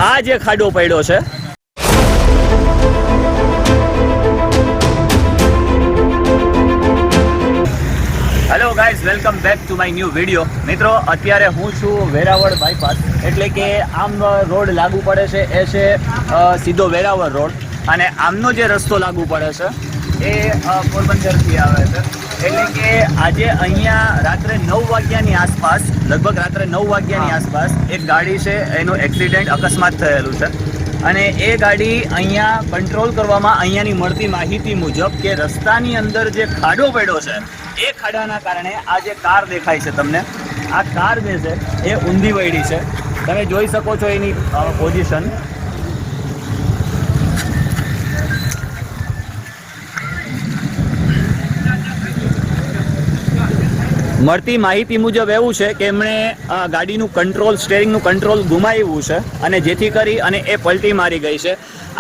આ જે ખાડો પડ્યો છે, hello guys, welcome back to my new video. મિત્રો, અત્યારે હું છું વેરાવળ બાયપાસ, એટલે કે આમ રોડ લાગુ પડે છે એ છે સીધો વેરાવળ રોડ, અને આમનો જે રસ્તો લાગુ પડે છે એ પોરબંદરથી આવે છે. એટલે કે આજે અહીંયા રાત્રે 9 વાગ્યાની આસપાસ, લગભગ રાત્રે 9 વાગ્યાની આસપાસ એક ગાડી છે, એનું એક્સિડન્ટ અકસ્માત થયેલું છે. અને એ ગાડી અહીંયા કંટ્રોલ કરવામાં, અહીંયાની મળતી માહિતી મુજબ કે રસ્તાની અંદર જે ખાડો પડ્યો છે એ ખાડાના કારણે આ જે કાર દેખાય છે તમને, આ કાર જે છે એ ઊંધી વળી છે. તમે જોઈ શકો છો એની પોઝિશન. મળતી માહિતી મુજબ એવું છે કે એમણે ગાડીનું કંટ્રોલ, સ્ટેરિંગનું કંટ્રોલ ગુમાવ્યું છે, અને જેથી કરી અને એ પલટી મારી ગઈ છે.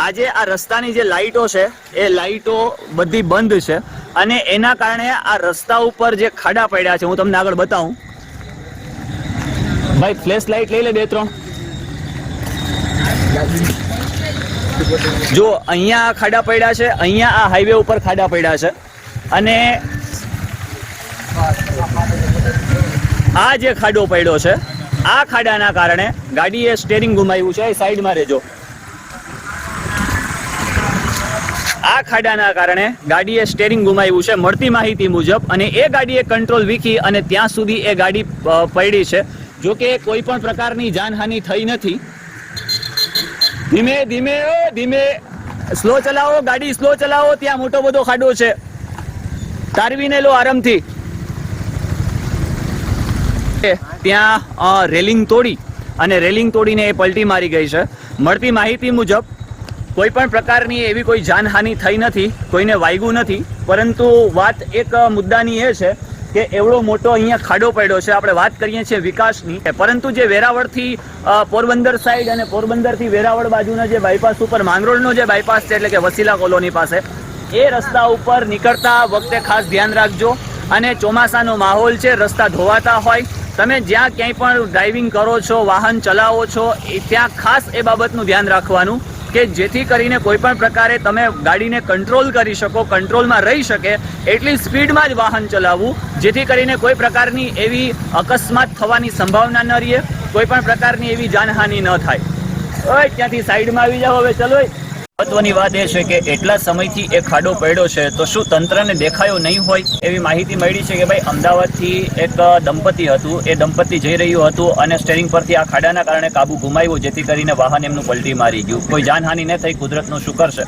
આજે આ રસ્તાની જે લાઇટો છે એ લાઇટો બધી બંધ છે, અને એના કારણે આ રસ્તા ઉપર જે ખાડા પડ્યા છે, હું તમને આગળ બતાવું. ભાઈ, ફ્લેશ લાઇટ લઈ લે 2-3. જો અહીંયા ખાડા પડ્યા છે, અહીંયા આ હાઈવે ઉપર ખાડા પડ્યા છે, અને આ જે ખાડો પડ્યો છે, આ ખાડાના કારણે ગાડીએ સ્ટેરિંગ ગુમાવ્યું છે. સાઈડમાં રહેજો. આ ખાડાના કારણે ગાડીએ સ્ટેરિંગ ગુમાવ્યું છે મળતી માહિતી મુજબ, અને એ ગાડીએ કંટ્રોલ વીખી અને ત્યાં સુધી એ ગાડી પડી છે. જો કે કોઈ પણ પ્રકારની જાનહાનિ થઈ નથી. ધીમે ધીમે ધીમે સ્લો ચલાવો, ગાડી સ્લો ચલાવો. ત્યાં મોટો બધો ખાડો છે, તારવીને લો આરામથી. ત્યાં રેલિંગ તોડી અને રેલિંગ તોડીને એ પલટી મારી ગઈ છે. મળતી માહિતી મુજબ કોઈ પણ પ્રકારની એવી કોઈ જાનહાનિ થઈ નથી, કોઈને વાગ્યું નથી. પરંતુ વાત એક મુદ્દાની એ છે કે એવડો મોટો અહીંયા ખાડો પડ્યો છે. આપણે વાત કરીએ છીએ વિકાસની, પરંતુ જે વેરાવળથી પોરબંદર સાઈડ અને પોરબંદરથી વેરાવળ બાજુના જે બાયપાસ ઉપર, માંગરોળનો જે બાયપાસ છે, એટલે કે વસીલા કોલોની પાસે, એ રસ્તા ઉપર નીકળતા વખતે ખાસ ધ્યાન રાખજો. અને ચોમાસાનો માહોલ છે, રસ્તા ધોવાતા હોય, તમે જ્યાં ક્યાંય પણ ડ્રાઇવિંગ કરો છો, વાહન ચલાવો છો, ત્યાં ખાસ એ બાબતનું ધ્યાન રાખવાનું કે જેથી કરીને કોઈ પણ પ્રકારે તમે ગાડીને કંટ્રોલ કરી શકો, કંટ્રોલમાં રહી શકે એટલી સ્પીડમાં જ વાહન ચલાવવું, જેથી કરીને કોઈ પ્રકારની એવી અકસ્માત થવાની સંભાવના ન રહે, કોઈ પણ પ્રકારની એવી જાનહાનિ ન થાય. ઓય, ત્યાંથી સાઈડમાં આવી જાઓ હવે. ચલો. મહત્વની વાત એ છે કે એટલા સમયથી એ ખાડો પડ્યો છે, તો શું તંત્રને દેખાયો નહીં હોય? એવી માહિતી મળી છે કે ભાઈ, અમદાવાદથી એક દંપતી હતું, એ દંપતી જઈ રહ્યું હતું અને સ્ટેરિંગ પરથી આ ખાડાના કારણે કાબુ ગુમાવ્યો, જેથી કરીને વાહન એમનું પલટી મારી ગયું. કોઈ જાનહાનિ ન થઈ, કુદરતનું શુકર છે.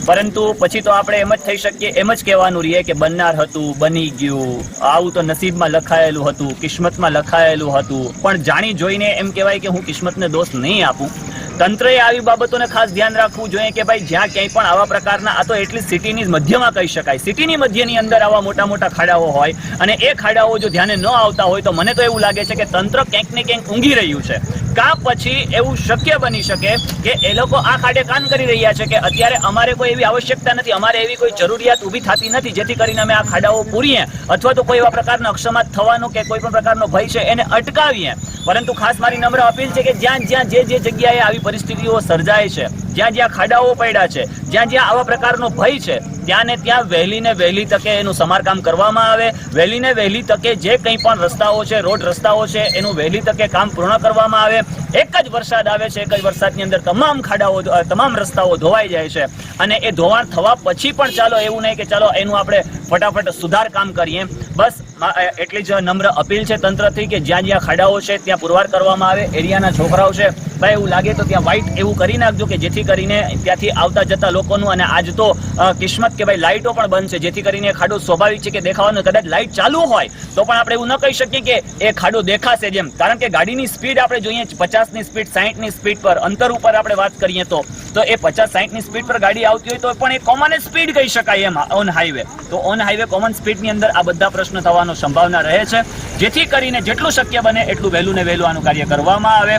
પરંતુ પછી તો આપણે એમ જ થઈ શકીએ, એમ જ કહેવાનું રહીએ કે બનનાર હતું, બની ગયું, આવું તો નસીબમાં લખાયેલું હતું, કિસ્મતમાં લખાયેલું હતું. પણ જાણી જોઈને એમ કહેવાય કે હું કિસ્મતને દોષ નહીં આપું. તંત્રએ આવી બાબતોને ખાસ ધ્યાન રાખવું જોઈએ કે ભાઈ, જ્યાં ક્યાંય પણ આવા પ્રકારના, આ તો એટલી સિટીની મધ્યમાં કહી શકાય, સિટીની મધ્યની અંદર આવા મોટા મોટા ખાડાઓ હોય, અને એ ખાડાઓ જો ધ્યાને ન આવતા હોય તો મને તો એવું લાગે છે કે તંત્ર ક્યાંક ને ક્યાંક ઊંઘી રહ્યું છે. કા પછી એવું શક્ય બની શકે કે એ લોકો આ ખાડે કાન કરી રહ્યા છે કે અત્યારે અમારે કોઈ એવી આવશ્યકતા નથી, અમારે એવી કોઈ જરૂરિયાત ઊભી થતી નથી, જેથી કરીને અમે આ ખાડાઓ પૂરીએ, અથવા તો કોઈ એવા પ્રકારનો અકસ્માત થવાનો કે કોઈ પણ પ્રકારનો ભય છે એને અટકાવીએ. પરંતુ ખાસ મારી નમ્ર અપીલ છે કે જ્યાં જ્યાં જે જગ્યાએ આવી પરિસ્થિતિઓ સર્જાય છે, જ્યાં જ્યાં ખાડાઓ પડ્યા છે, જ્યાં જ્યાં આવા પ્રકારનો ભય છે, ત્યાં ને ત્યાં વહેલી ને વહેલી તકે એનું સમારકામ કરવામાં આવે. વહેલી ને વહેલી તકે જે કંઈ પણ રસ્તાઓ છે, રોડ રસ્તાઓ છે, એનું વહેલી તકે કામ પૂર્ણ કરવામાં આવે. એક જ વરસાદ આવે છે, એક જ વરસાદની અંદર તમામ ખાડાઓ, તમામ રસ્તાઓ ધોવાઈ જાય છે, અને એ ધોવાણ થવા પછી પણ ચાલો એવું નહીં કે ચાલો એનું આપણે ફટાફટ સુધાર કામ કરીએ. બસ એટલી જ નમ્ર અપીલ છે તંત્રથી કે જ્યાં જ્યાં ખાડાઓ છે ત્યાં પુરવાર કરવામાં આવે. એરિયાના છોકરાઓ છે, ભાઈ એવું લાગે તો ત્યાં વ્હાઇટ એવું કરી નાખજો કે જેથી કરીને ત્યાંથી આવતા જતા લોકોનું, અને આજ તો કિસ્મત કે ભાઈ લાઇટો પણ બંધ છે, જેથી કરીને ખાડો સ્વાભાવિક છે કે દેખાવાનો. કદાચ લાઇટ ચાલુ હોય તો પણ આપણે એવું ન કહી શકીએ કે એ ખાડો દેખાશે જેમ, કારણ કે ગાડીની સ્પીડ આપણે જોઈએ 50ની સ્પીડ, 60ની સ્પીડ પર, અંતર ઉપર આપણે વાત કરીએ તો એ 50-60ની સ્પીડ પર ગાડી આવતી હોય તો પણ એ કોમન સ્પીડ કહી શકાય એમ ઓન હાઈવે. તો ઓન હાઈવે કોમન સ્પીડની અંદર આ બધા પ્રશ્ન થવાનો સંભાવના રહે છે, જેથી કરીને જેટલું શક્ય બને એટલું વહેલું ને વહેલું આનું કાર્ય કરવામાં આવે.